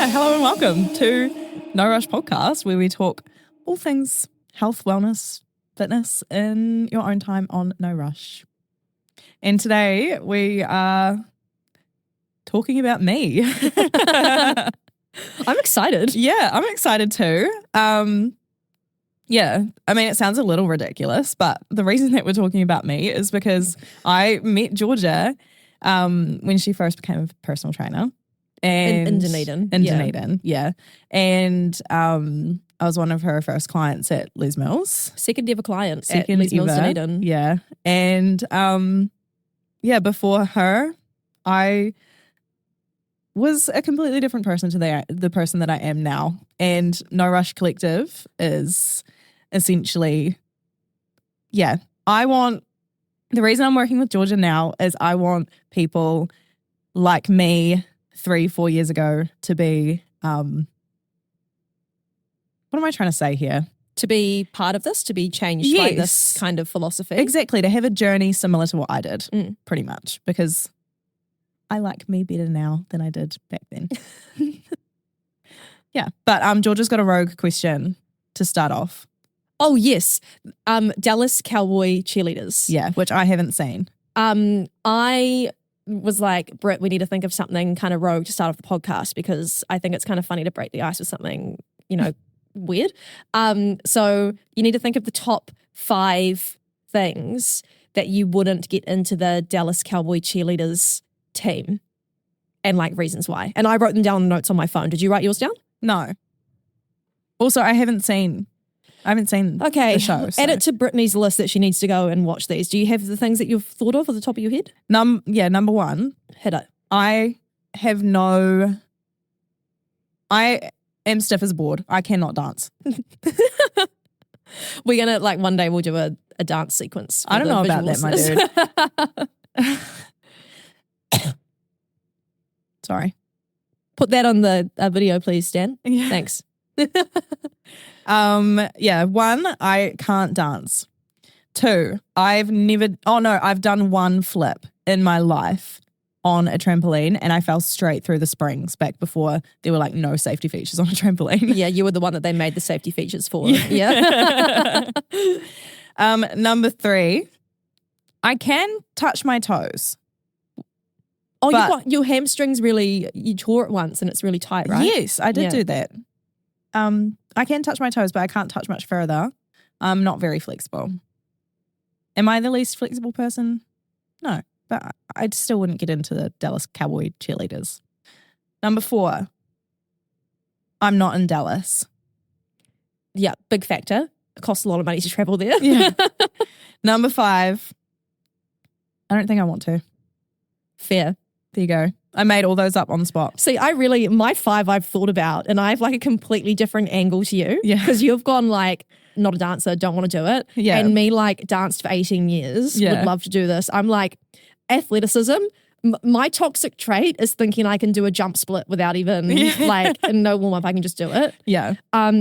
right, hello and welcome to No Rush Podcast, where we talk all things health, wellness, fitness in your own time on No Rush. And today we are talking about me. I'm excited. Yeah, I'm excited too. Yeah, I mean, it sounds a little ridiculous, but the reason that we're talking about me is because I met Georgia when she first became a personal trainer. And In Dunedin. Dunedin, yeah. And I was one of her first clients at Les Mills. Second ever client Second at Les Mills ever, Dunedin. yeah. And before her, I was a completely different person to the person that I am now. And No Rush Collective is essentially, the reason I'm working with Georgia now is I want people like me 3-4 years ago to be, what am I trying to say here? To be part of this, to be changed by this kind of philosophy. Exactly, to have a journey similar to what I did, pretty much, because I like me better now than I did back then. Yeah, but Georgia's got a rogue question to start off. Oh, yes. Dallas Cowboy cheerleaders. Yeah, which I haven't seen. I was like, Britt, we need to think of something kind of rogue to start off the podcast because I think it's kind of funny to break the ice with something, weird. So you need to think of the top 5 things that you wouldn't get into the Dallas Cowboy cheerleaders team and like reasons why. And I wrote them down in notes on my phone. Did you write yours down? No. Also, I haven't seen the show. So. Add it to Brittany's list that she needs to go and watch these. Do you have the things that you've thought of at the top of your head? Number 1. Hit it. I am stiff as a board. I cannot dance. We're going to, one day we'll do a dance sequence. I don't know about that, my dude. Sorry. Put that on the video, please, Dan. Yeah. Thanks. 1, I can't dance. 2, I've done one flip in my life on a trampoline and I fell straight through the springs back before there were no safety features on a trampoline. Yeah, you were the one that they made the safety features for. Yeah. Number 3, I can touch my toes. Oh, you've got your hamstrings you tore it once and it's really tight, right? Yes, I did do that. I can touch my toes, but I can't touch much further. I'm not very flexible. Am I the least flexible person? No, but I still wouldn't get into the Dallas Cowboy cheerleaders. Number 4, I'm not in Dallas. Yeah, big factor. It costs a lot of money to travel there. Yeah. Number 5, I don't think I want to. Fair. There you go. I made all those up on the spot. See, my 5 I've thought about and I have a completely different angle to you. Yeah. Because you've gone not a dancer, don't want to do it. Yeah. And me danced for 18 years, would love to do this. I'm athleticism. My toxic trait is thinking I can do a jump split without even no warm up. I can just do it. Yeah.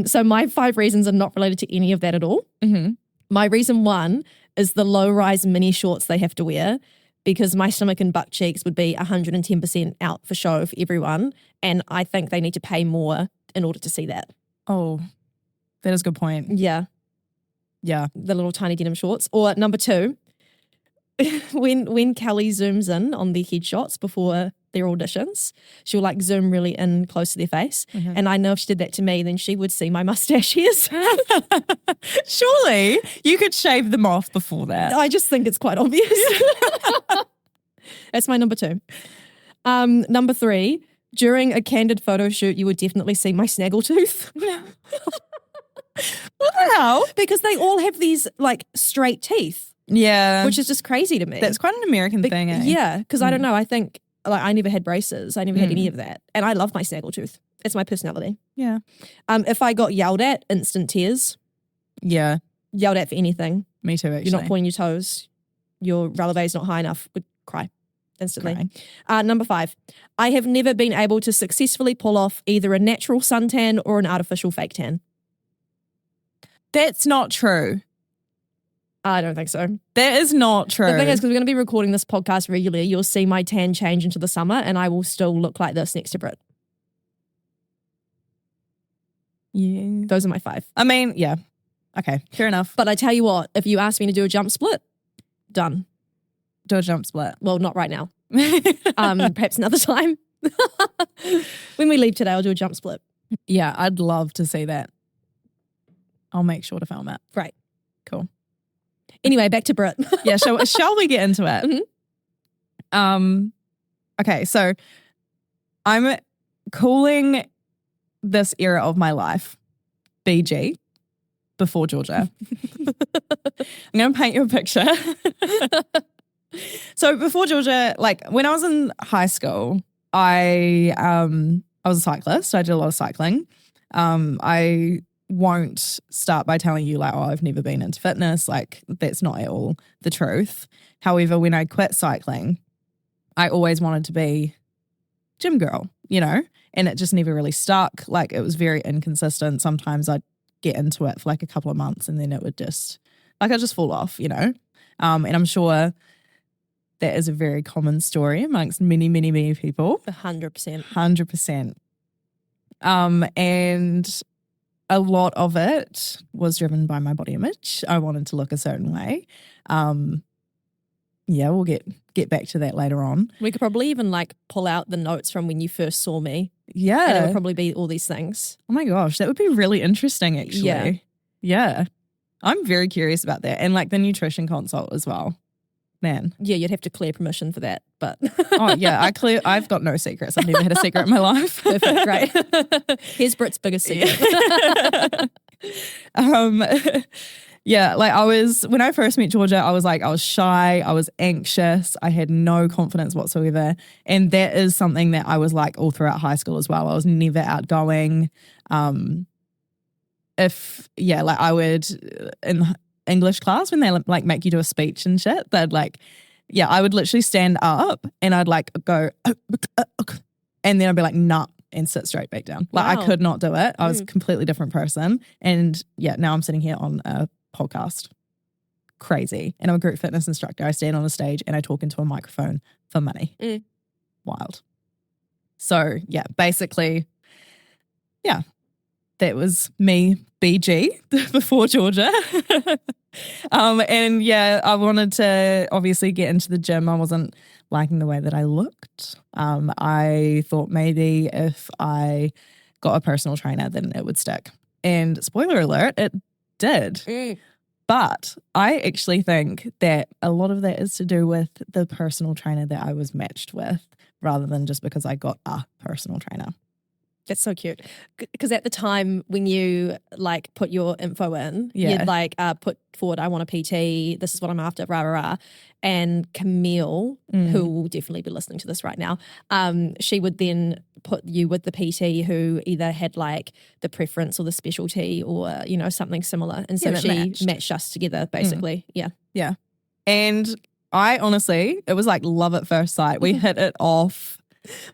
So my 5 reasons are not related to any of that at all. Mm-hmm. My reason 1 is the low rise mini shorts they have to wear. Because my stomach and butt cheeks would be 110% out for show for everyone. And I think they need to pay more in order to see that. Oh, that is a good point. Yeah. Yeah. The little tiny denim shorts. Or number 2, when Kelly zooms in on their headshots before their auditions, she'll zoom really in close to their face. Mm-hmm. And I know if she did that to me, then she would see my mustache hairs. Surely you could shave them off before that. I just think it's quite obvious. That's my number 2. Number 3, during a candid photo shoot, you would definitely see my snaggletooth. What the hell? Because they all have these straight teeth. Yeah. Which is just crazy to me. That's quite an American thing, eh? Yeah, because I don't know. I think I never had braces. I never had any of that. And I love my snaggletooth. It's my personality. Yeah. If I got yelled at, instant tears. Yeah. Yelled at for anything. Me too, actually. You're not pointing your toes. Your relevé's not high enough. Would cry instantly. Number 5, I have never been able to successfully pull off either a natural suntan or an artificial fake tan. That's not true. I don't think so. That is not true. The thing is, because we're going to be recording this podcast regularly, you'll see my tan change into the summer and I will still look like this next to Britt. Yeah. Those are my 5. I mean, yeah. Okay, fair enough. But I tell you what, if you ask me to do a jump split, done. Do a jump split. Well, not right now. Perhaps another time. When we leave today, I'll do a jump split. Yeah, I'd love to see that. I'll make sure to film it. Great. Cool. Anyway, back to Britt. Yeah, shall we get into it? Mhm. Okay, so I'm calling this era of my life BG, before Georgia. I'm going to paint you a picture. So before Georgia, like when I was in high school, I was a cyclist. So I did a lot of cycling. I won't start by telling you like, oh, I've never been into fitness. Like that's not at all the truth. However, when I quit cycling, I always wanted to be gym girl, you know, and it just never really stuck. Like it was very inconsistent. Sometimes I'd get into it for like a couple of months and then it would just, like I'd just fall off, you know. And I'm sure that is a very common story amongst many, many, many people. 100%. 100%. And a lot of it was driven by my body image. I wanted to look a certain way. Yeah, we'll get back to that later on. We could probably even like pull out the notes from when you first saw me. Yeah. And it would probably be all these things. Oh my gosh, that would be really interesting actually. Yeah. Yeah. I'm very curious about that. And like the nutrition consult as well. Man. Yeah, you'd have to clear permission for that, but Oh yeah, I've got no secrets. I've never had a secret in my life. perfect, great. Here's Britt's biggest secret. Yeah, like when I first met Georgia, I was shy, I was anxious, I had no confidence whatsoever. And that is something that I was like all throughout high school as well. I was never outgoing. Like I would in English class when they like make you do a speech and shit, they'd like, yeah, I would literally stand up and I'd like go, and then I'd be like, nah, and sit straight back down. Like Wow. I could not do it. I was a completely different person. And yeah, now I'm sitting here on a podcast. Crazy. And I'm a group fitness instructor. I stand on a stage and I talk into a microphone for money. Wild. So yeah, basically, yeah, that was me, BG, before Georgia. And yeah, I wanted to obviously get into the gym. I wasn't liking the way that I looked. I thought maybe if I got a personal trainer, then it would stick. And spoiler alert, it did. But I actually think that a lot of that is to do with the personal trainer that I was matched with rather than just because I got a personal trainer. That's so cute. Because at the time when you like put your info in, Yeah. you'd like put forward, I want a PT, this is what I'm after, rah, rah, rah. And Camille, who will definitely be listening to this right now, she would then put you with the PT who either had like the preference or the specialty or, you know, something similar. And so that she matched us together basically. Yeah. Yeah. And I honestly, it was like love at first sight. We hit it off.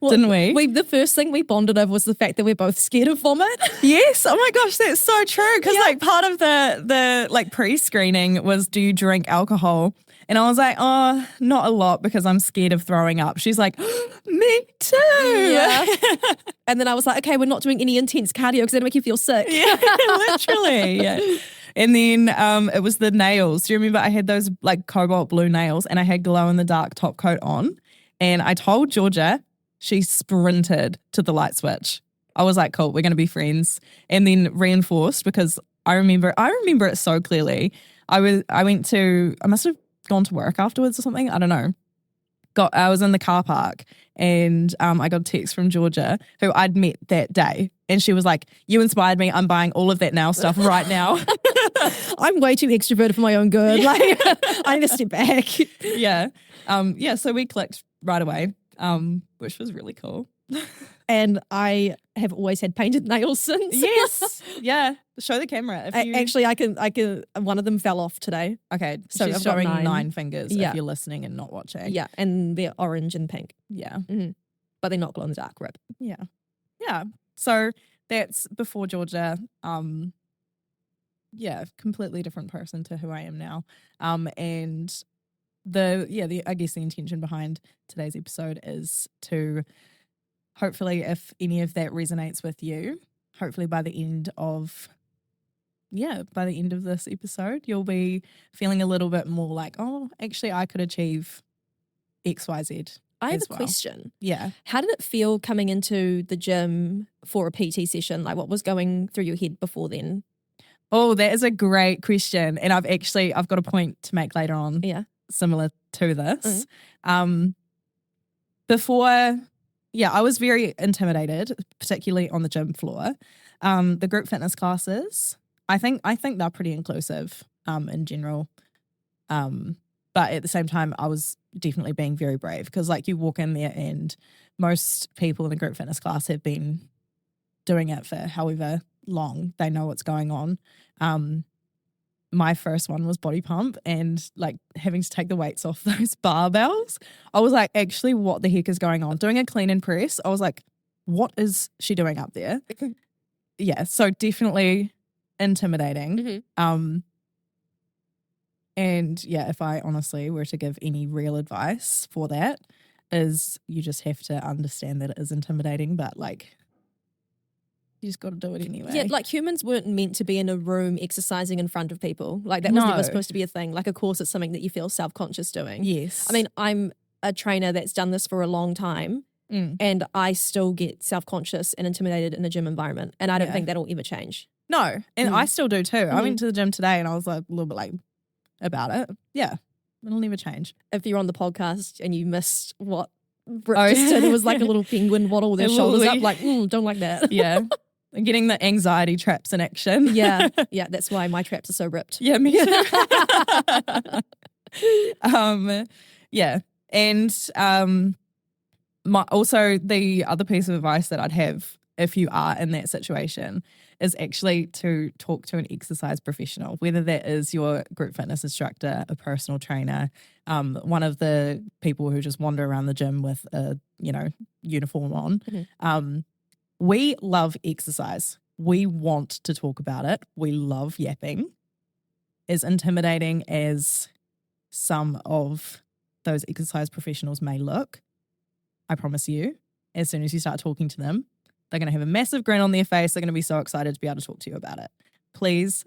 Well, didn't we? The first thing we bonded over was the fact that we're both scared of vomit. Yes. Oh my gosh, that's so true. Because like part of the like pre-screening was, do you drink alcohol? And I was like, oh, not a lot because I'm scared of throwing up. She's like, me too. Yeah. And then I was like, okay, we're not doing any intense cardio because that'll make you feel sick. Yeah, literally. Yeah. And then it was the nails. Do you remember I had those like cobalt blue nails and I had glow in the dark top coat on? And I told Georgia, she sprinted to the light switch. I was like, cool, we're going to be friends. And then reinforced because I remember it so clearly. I must have gone to work afterwards or something. I don't know. I was in the car park and I got a text from Georgia who I'd met that day. And she was like, you inspired me. I'm buying all of that nail stuff right now. I'm way too extroverted for my own good. Yeah. Like, I need to step back. Yeah. So we clicked right away, which was really cool. And I have always had painted nails since. Yes. Yeah. Show the camera. Actually, I can. One of them fell off today. Okay. So She's I've got showing 9. 9 fingers Yeah. if you're listening and not watching. Yeah, and they're orange and pink. Yeah. But they're not glow in the dark. Rip. Yeah. Yeah. So that's before Georgia. Yeah, completely different person to who I am now. And I guess the intention behind today's episode is to hopefully, if any of that resonates with you, hopefully by the end of this episode, you'll be feeling a little bit more like, oh, actually I could achieve XYZ. I have as a well. question. Yeah. How did it feel coming into the gym for a PT session? Like what was going through your head before then? Oh, that is a great question. And I've got a point to make later on. Yeah. Similar to this. Before, I was very intimidated, particularly on the gym floor. The group fitness classes, I think they're pretty inclusive in general. But at the same time, I was definitely being very brave because like you walk in there and most people in the group fitness class have been doing it for however long. They know what's going on. My first one was body pump and like having to take the weights off those barbells. I was like, actually, what the heck is going on? Doing a clean and press. I was like, what is she doing up there? Yeah. So definitely intimidating. And yeah, if I honestly were to give any real advice for that is you just have to understand that it is intimidating, but like you just got to do it anyway. Yeah, like humans weren't meant to be in a room exercising in front of people. Like that was never supposed to be a thing. Like of course it's something that you feel self-conscious doing. Yes. I mean, I'm a trainer that's done this for a long time and I still get self-conscious and intimidated in a gym environment and I don't think that'll ever change. No, and I still do too. I went to the gym today and I was like a little bit like about it. Yeah, it'll never change. If you're on the podcast and you missed what Britt just did, it was like a little penguin waddle with their shoulders up like, don't like that. Yeah. Getting the anxiety traps in action. Yeah, that's why my traps are so ripped. Yeah, me too. Yeah, and also the other piece of advice that I'd have if you are in that situation is actually to talk to an exercise professional, whether that is your group fitness instructor, a personal trainer, one of the people who just wander around the gym with a uniform on. We love exercise. We want to talk about it. We love yapping. As intimidating as some of those exercise professionals may look, I promise you, as soon as you start talking to them, they're going to have a massive grin on their face. They're going to be so excited to be able to talk to you about it. Please,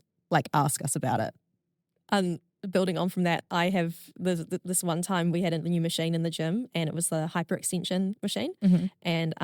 ask us about it. Building on from that, I have this one time we had a new machine in the gym and it was the hyperextension machine and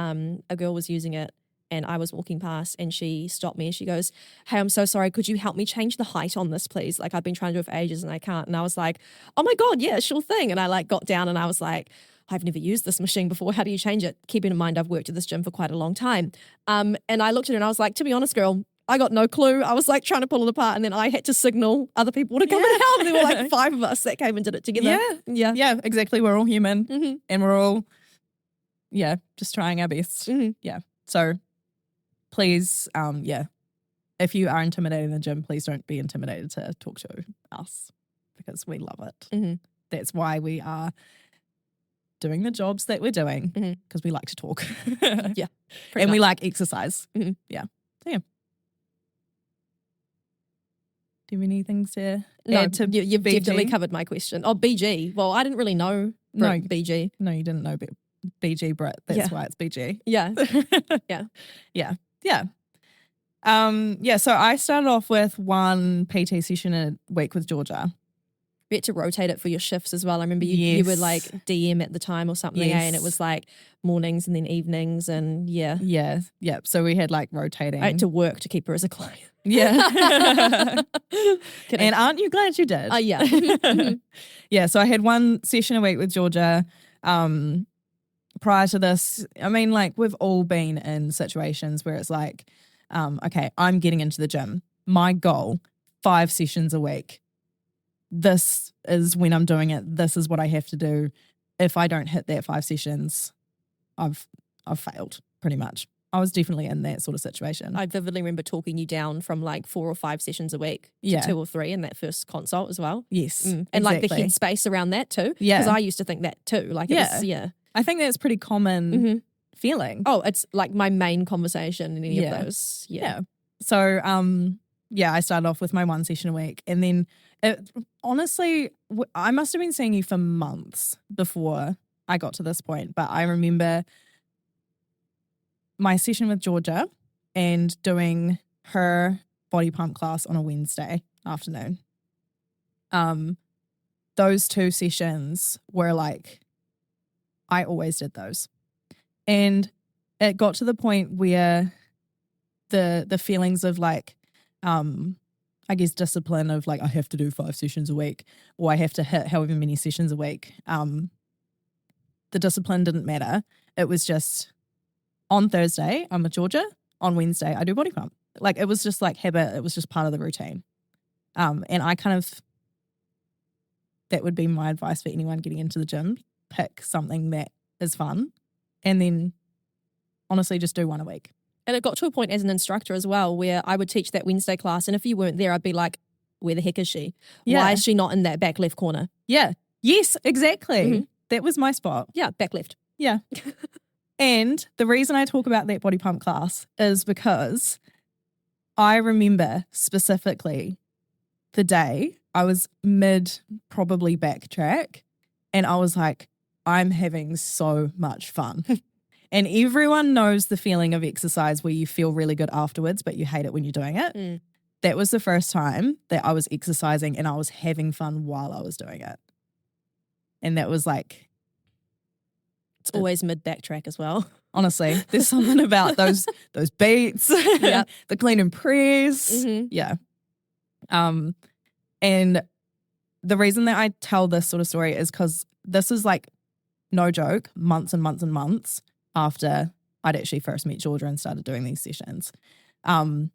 a girl was using it and I was walking past and she stopped me and she goes, hey, I'm so sorry. Could you help me change the height on this, please? Like I've been trying to do it for ages and I can't. And I was like, oh my God, yeah, sure thing. And I got down and I was like, I've never used this machine before. How do you change it? Keeping in mind, I've worked at this gym for quite a long time. And I looked at her and I was like, to be honest, girl, I got no clue. I was trying to pull it apart and then I had to signal other people to come and help. And there were 5 of us that came and did it together. Yeah, exactly. We're all human and we're all, just trying our best. Yeah. So please, if you are intimidated in the gym, please don't be intimidated to talk to us because we love it. That's why we are doing the jobs that we're doing because we like to talk. And we like exercise. Yeah. So, yeah. Do you have any things to add to you've BG? definitely covered my question. Oh, BG. Well, I didn't really know BG. No, you didn't know BG, Britt. That's why it's BG. Yeah. So I started off with one PT session a week with Georgia. You had to rotate it for your shifts as well. I remember you were like DM at the time or something, and it was like mornings and then evenings and Yeah. So we had rotating. I had to work to keep her as a client. Yeah. And aren't you glad you did? Yeah. Yeah, so I had one session a week with Georgia. Prior to this, I mean, we've all been in situations where it's okay, I'm getting into the gym. My goal, 5 sessions a week. This is when I'm doing it. This is what I have to do. If I don't hit that 5 sessions, I've failed pretty much. I was definitely in that sort of situation. I vividly remember talking you down from 4 or 5 sessions a week to 2 or 3 in that first consult as well. Yes. And exactly. the headspace around that too. Yeah. Because I used to think that too. I think that's pretty common feeling. Oh, it's my main conversation in any of those. Yeah. So, I started off with my 1 session a week. And then, honestly, I must have been seeing you for months before I got to this point. But I remember my session with Georgia, and doing her body pump class on a Wednesday afternoon. Those 2 sessions were like, I always did those. And it got to the point where the feelings of like, I guess discipline of like, I have to do 5 sessions a week, or I have to hit however many sessions a week. The discipline didn't matter. It was just on Thursday, I'm with Georgia. On Wednesday, I do body pump. Like it was just like habit. It was just part of the routine. And I kind of, that would be my advice for anyone getting into the gym. Pick something that is fun and then honestly just do 1 a week. And it got to a point as an instructor as well where I would teach that Wednesday class, and if you weren't there, I'd be like, where the heck is she? Yeah. Why is she not in that back left corner? Yeah. Yes, exactly. Mhm. That was my spot. Yeah, back left. Yeah. And the reason I talk about that body pump class is because I remember specifically the day I was mid probably backtrack and I was like, I'm having so much fun. And everyone knows the feeling of exercise where you feel really good afterwards, but you hate it when you're doing it. Mm. That was the first time that I was exercising and I was having fun while I was doing it. And that was like, It's always mid backtrack as well. honestly, there's something about those beats, Yep. the clean and press. Mhm. Yeah. And the reason that I tell this sort of story is because this is like, no joke, months and months and months after I'd actually first met Georgia and started doing these sessions. And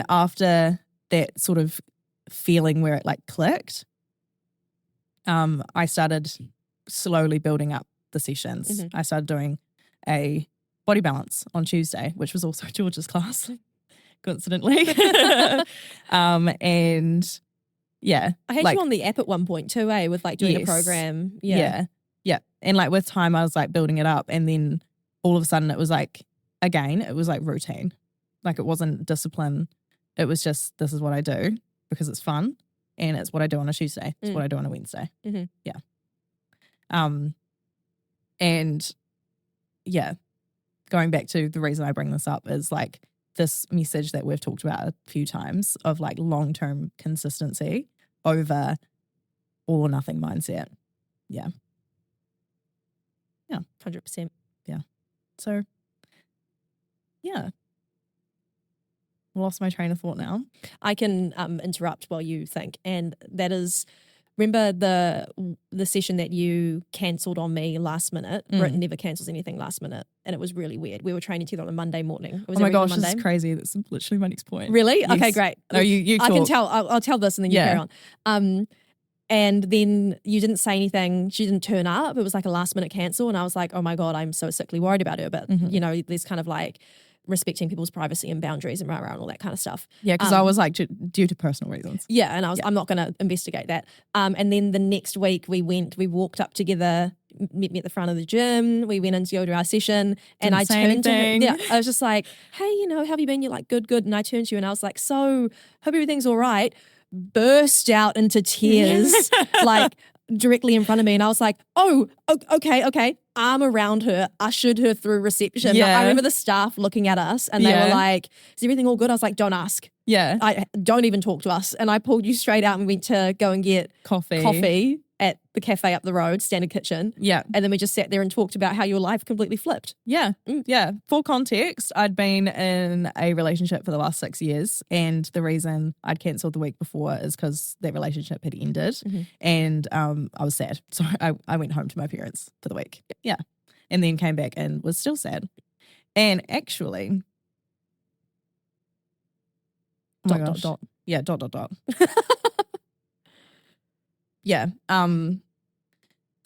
after that sort of feeling where it like clicked, I started slowly building up the sessions. Mhm. I started doing a body balance on Tuesday, which was also Georgia's class, coincidentally. And yeah. I had like, you on the app at one point too, with like doing a Yes. program. Yeah. And like with time, I was like building it up. And then all of a sudden it was like, again, it was like routine. Like it wasn't discipline. It was just, this is what I do because it's fun. And it's what I do on a Tuesday. It's what I do on a Wednesday. Mhm. Yeah. And yeah, going back to the reason I bring this up is like this message that we've talked about a few times of like long-term consistency over all or nothing mindset. Yeah. 100%. So yeah. Lost my train of thought now. I can interrupt while you think, and that is, remember the session that you cancelled on me last minute? Britt never cancels anything last minute, and it was really weird. We were training together on a Monday morning. It was Oh my every gosh, Monday. this is crazy. That's literally my next point. Really? Yes. Okay, great. No, you talk. I can tell. I'll tell this and then you Yeah. carry on. And then you didn't say anything. She didn't turn up. It was like a last minute cancel. And I was like, oh my God, I'm so sickly worried about her. But, Mhm. you know, there's kind of like respecting people's privacy and boundaries and rah rah and all that kind of stuff. Yeah, because I was like, due to personal reasons. Yeah. And I'm not going to investigate that. And then the next week we walked up together, met me at the front of the gym. We went in to go to our session and I Didn't say turned to her. anything. Yeah. I was just like, hey, you know, how have you been? You're like, good. And I turned to you and I was like, so hope everything's all right. Burst out into tears, like directly in front of me. And I was like, oh, okay. Arm around her, ushered her through reception. Yeah. I remember the staff looking at us and they Yeah. were like, is everything all good? I was like, don't ask. Yeah. I don't even talk to us. And I pulled you straight out and went to go and get coffee at the cafe up the road, Standard Kitchen. Yeah. And then we just sat there and talked about how your life completely flipped. Yeah. Yeah. For context, I'd been in a relationship for the last 6 years. And the reason I'd cancelled the week before is because that relationship had ended. Mhm. And I was sad. So I went home to my parents for the week. Yeah. And then came back and was still sad. And actually, oh my gosh. Yeah, ... Yeah.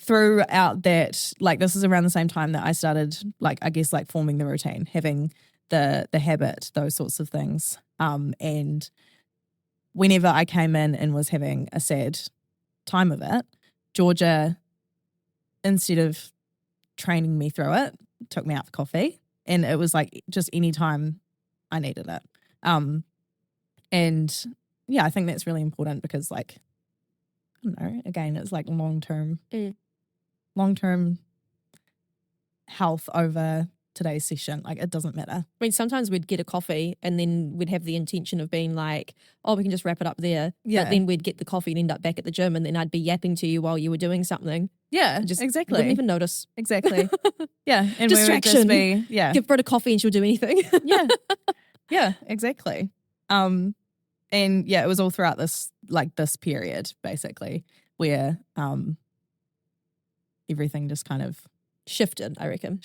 Throughout that, like this is around the same time that I started, like I guess, like forming the routine, having the habit, those sorts of things. And whenever I came in and was having a sad time of it, Georgia, instead of training me through it, took me out for coffee, and it was like just any time I needed it. And yeah, I think that's really important because, like, I don't know, again, it's like long-term health over today's session. Like, it doesn't matter. I mean, sometimes we'd get a coffee and then we'd have the intention of being like, oh, we can just wrap it up there. Yeah. But then we'd get the coffee and end up back at the gym, and then I'd be yapping to you while you were doing something. Yeah, Just exactly. wouldn't even notice. Exactly. Yeah. And Distraction. we would just be, Give Britt a coffee and she'll do anything. Yeah. Yeah, exactly. And yeah, it was all throughout this period, basically, where everything just kind of Shifted, I reckon.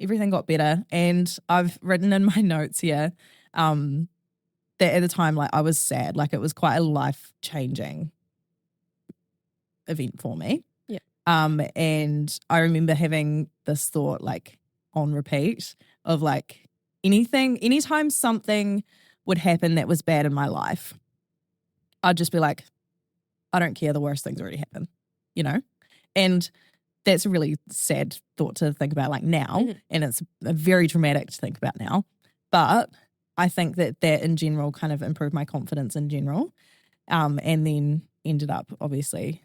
Everything got better. And I've written in my notes here that at the time, like, I was sad. Like, it was quite a life-changing event for me. Yeah. And I remember having this thought, like, on repeat of, like, anytime something would happen that was bad in my life, I'd just be like, I don't care, the worst things already happened, you know? And that's a really sad thought to think about, like, now. Mm-hmm. And it's a very dramatic to think about now. But I think that in general kind of improved my confidence in general. And then ended up, obviously,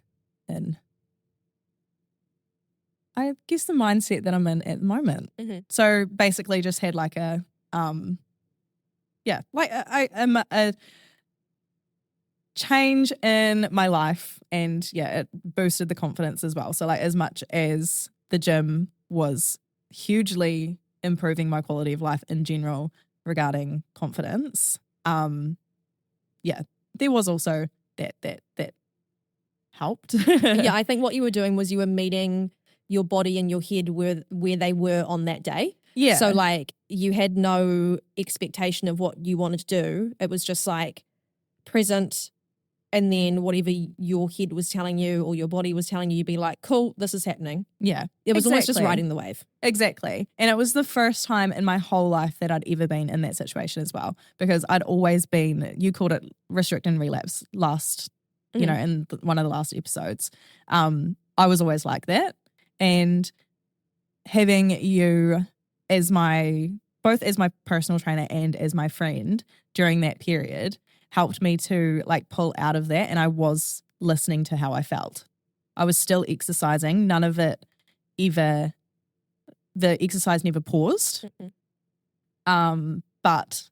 in, I guess, the mindset that I'm in at the moment. Mm-hmm. So basically just had like a, a change in my life, and yeah, it boosted the confidence as well. So, like, as much as the gym was hugely improving my quality of life in general regarding confidence, there was also that helped. Yeah, I think what you were doing was you were meeting your body and your head where they were on that day. Yeah. So, like, you had no expectation of what you wanted to do. It was just like present, and then whatever your head was telling you or your body was telling you, you'd be like, cool, this is happening. Yeah. It was almost just exactly. riding the wave. Exactly. And it was the first time in my whole life that I'd ever been in that situation as well, because I'd always been, you called it restrict and relapse last, you know, in one of the last episodes. I was always like that. And having you as both as my personal trainer and as my friend during that period helped me to, like, pull out of that. And I was listening to how I felt. I was still exercising. None of it the exercise never paused. But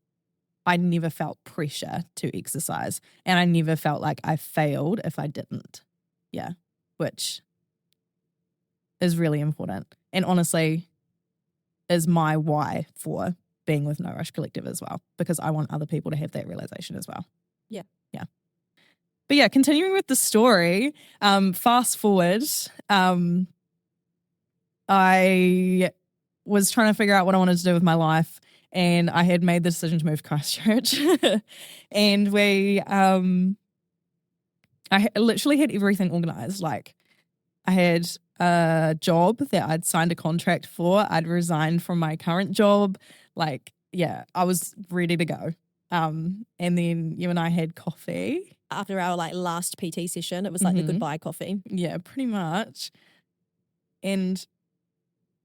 I never felt pressure to exercise, and I never felt like I failed if I didn't. Yeah. Which is really important. And honestly is my why for being with No Rush Collective as well, because I want other people to have that realization as well. Yeah. Yeah. But yeah, continuing with the story, fast forward, I was trying to figure out what I wanted to do with my life, and I had made the decision to move to Christchurch. And I literally had everything organized. Like, I had a job that I'd signed a contract for. I'd resigned from my current job. Like, yeah, I was ready to go. And then you and I had coffee. After our, like, last PT session, it was like the goodbye coffee. Yeah, pretty much. And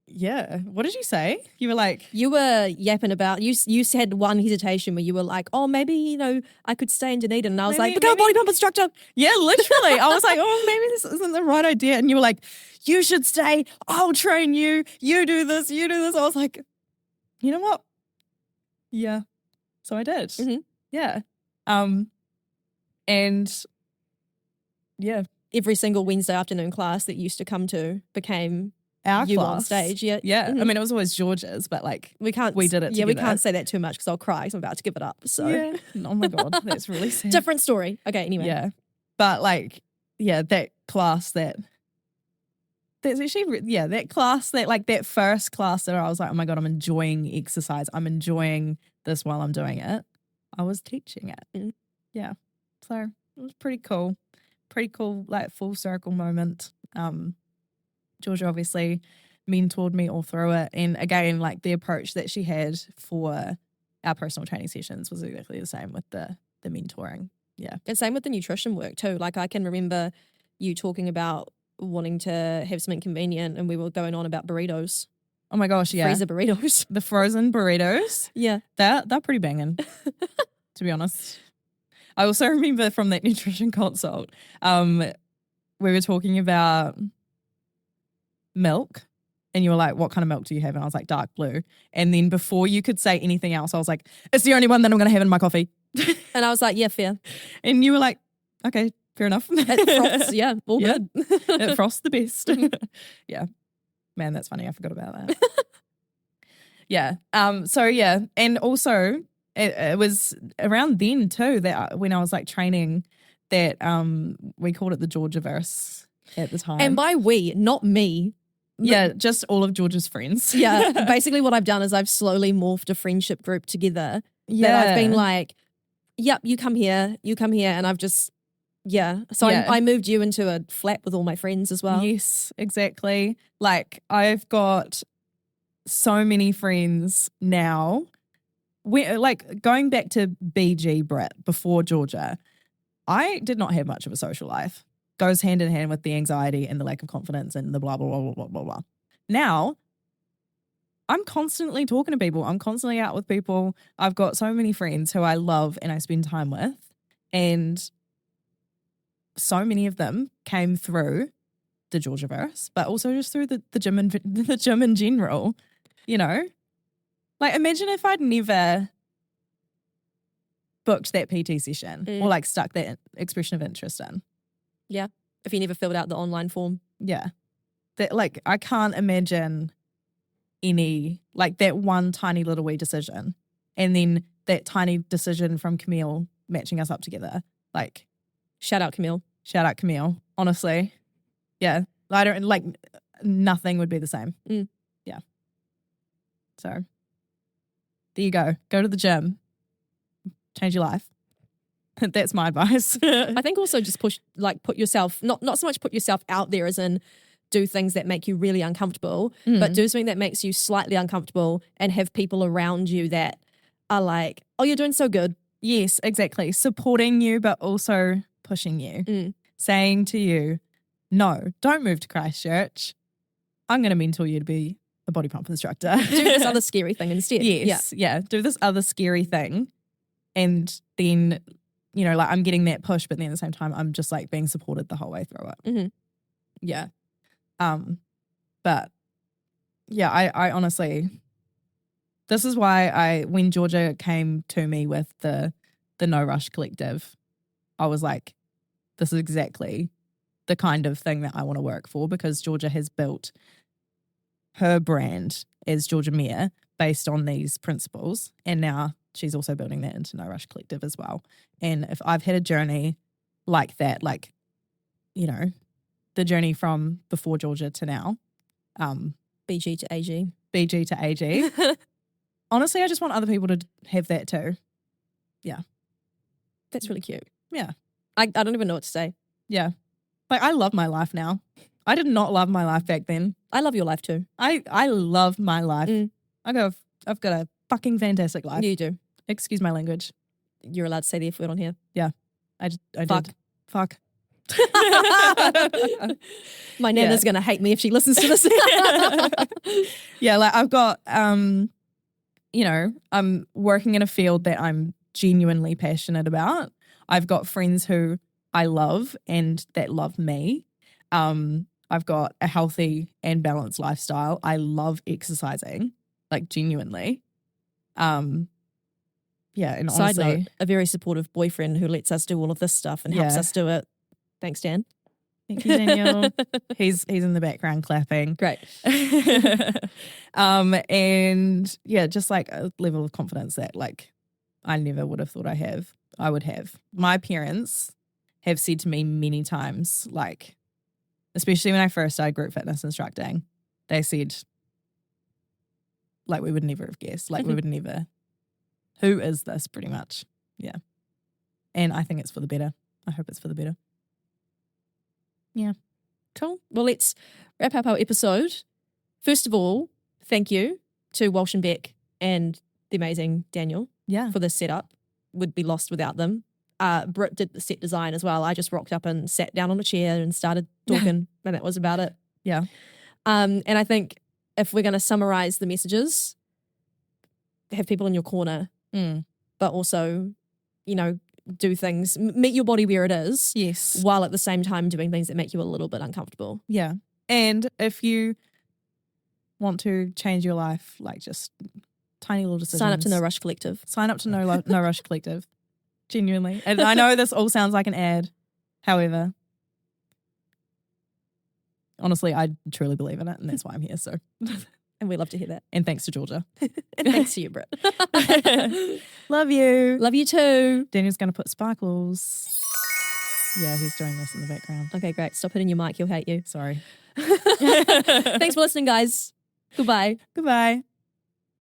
yeah, what did you say? You were like, you were yapping about, you had one hesitation where you were like, oh, maybe, you know, I could stay in Dunedin. And I was like, become a body pump instructor. Yeah, literally. I was like, oh, maybe this isn't the right idea. And you were like, you should stay. I'll train you. You do this. You do this. I was like, you know what? Yeah. So I did. Mm-hmm. Yeah. And yeah. Every single Wednesday afternoon class that you used to come to became Our you class. on stage. Yeah. Yeah. Mm-hmm. I mean, it was always George's, but like we did it together. we can't say that too much because I'll cry because I'm about to give it up. So yeah. Oh my God, that's really sad. Different story. Okay, anyway. Yeah. But like, yeah, that class that's actually, yeah, that class that first class that I was like, oh my God, I'm enjoying exercise. I'm enjoying this while I'm doing it. I was teaching it. Mm. Yeah. So it was pretty cool. Pretty cool, like, full circle moment. Georgia obviously mentored me all through it. And again, like, the approach that she had for our personal training sessions was exactly the same with the mentoring. Yeah. And same with the nutrition work too. Like, I can remember you talking about wanting to have something convenient, and we were going on about burritos. Oh my gosh, yeah. Freezer burritos. The frozen burritos. Yeah. They're pretty banging, to be honest. I also remember from that nutrition consult, we were talking about milk And you were like, what kind of milk do you have? And I was like, dark blue. And then before you could say anything else, I was like, it's the only one that I'm going to have in my coffee. And I was like, yeah, fair. And you were like, okay, fair enough. It froths, yeah, all good. It froths the best. Yeah. Man, that's funny. I forgot about that. Yeah. So yeah. And also it was around then too that when I was like training that we called it the Georgiaverse at the time. And by we, not me. Yeah, just all of Georgia's friends. Yeah. Basically what I've done is I've slowly morphed a friendship group together. Yeah. That I've been like, yep, you come here. And I've just, yeah. So Yeah. I moved you into a flat with all my friends as well. Yes, exactly. Like I've got so many friends now. Like going back to BG Britt before Georgia, I did not have much of a social life. Goes hand in hand with the anxiety and the lack of confidence and the blah, blah, blah, blah, blah, blah, blah. Now, I'm constantly talking to people. I'm constantly out with people. I've got so many friends who I love and I spend time with. And so many of them came through the Georgiaverse, but also just through the gym and the gym in general, you know? Like imagine if I'd never booked that PT session or like stuck that expression of interest in. Yeah. If you never filled out the online form. Yeah. That like I can't imagine any like that one tiny little wee decision and then that tiny decision from Camille matching us up together. Like shout out Camille. Shout out Camille. Honestly. Yeah. I don't like nothing would be the same. Yeah. So there you go. Go to the gym. Change your life. That's my advice. I think also just put yourself, not so much put yourself out there as in do things that make you really uncomfortable, but do something that makes you slightly uncomfortable and have people around you that are like, oh, you're doing so good. Yes, exactly. Supporting you, but also pushing you. Saying to you, no, don't move to Christchurch. I'm going to mentor you to be a body pump instructor. Do this other scary thing instead. Yes, yeah. Do this other scary thing. And then, you know, like I'm getting that push, but then at the same time, I'm just like being supported the whole way through it. Yeah. But yeah, I honestly, this is why when Georgia came to me with the No Rush Collective, I was like, this is exactly the kind of thing that I want to work for because Georgia has built her brand as Georgia Mayor based on these principles. And now she's also building that into No Rush Collective as well. And if I've had a journey like that, like, you know, the journey from before Georgia to now. BG to AG. BG to AG. Honestly, I just want other people to have that too. Yeah. That's really cute. Yeah. I don't even know what to say. Yeah. Like I love my life now. I did not love my life back then. I love your life too. I love my life. I've got a fucking fantastic life. You do. Excuse my language. You're allowed to say the F word on here. Yeah. I Fuck. did. Fuck. My nana's going to hate me if she listens to this. Yeah, like I've got, you know, I'm working in a field that I'm genuinely passionate about. I've got friends who I love and that love me. I've got a healthy and balanced lifestyle. I love exercising, like genuinely. Yeah, and Side honestly, note, a very supportive boyfriend who lets us do all of this stuff and helps us do it. Thanks, Dan. thank you, Daniel. He's in the background clapping. Great. And yeah, just like a level of confidence that like I never would have thought I would have. My parents have said to me many times, like, especially when I first started group fitness instructing, they said, like, we would never have guessed. Like, we would never. Who is this, pretty much? Yeah. And I think it's for the better. I hope it's for the better. Yeah. Cool. Well, let's wrap up our episode. First of all, thank you to Walsh and Beck and the amazing Daniel for this setup. Would be lost without them. Britt did the set design as well. I just rocked up and sat down on a chair and started talking and that was about it. Yeah. And I think if we're going to summarize the messages, have people in your corner, but also, you know, do things, meet your body where it is. Yes. While at the same time doing things that make you a little bit uncomfortable. Yeah. And if you want to change your life, like just tiny little decisions. Sign up to No Rush Collective. Sign up to No Rush Collective. Genuinely. And I know this all sounds like an ad. However, honestly, I truly believe in it, and that's why I'm here. So, And we love to hear that. and thanks to Georgia. And thanks to you, Britt. Love you. Love you too. Daniel's going to put sparkles. Yeah, he's doing this in the background. Okay, great. Stop hitting your mic. He'll hate you. Sorry. Thanks for listening, guys. Goodbye. Goodbye.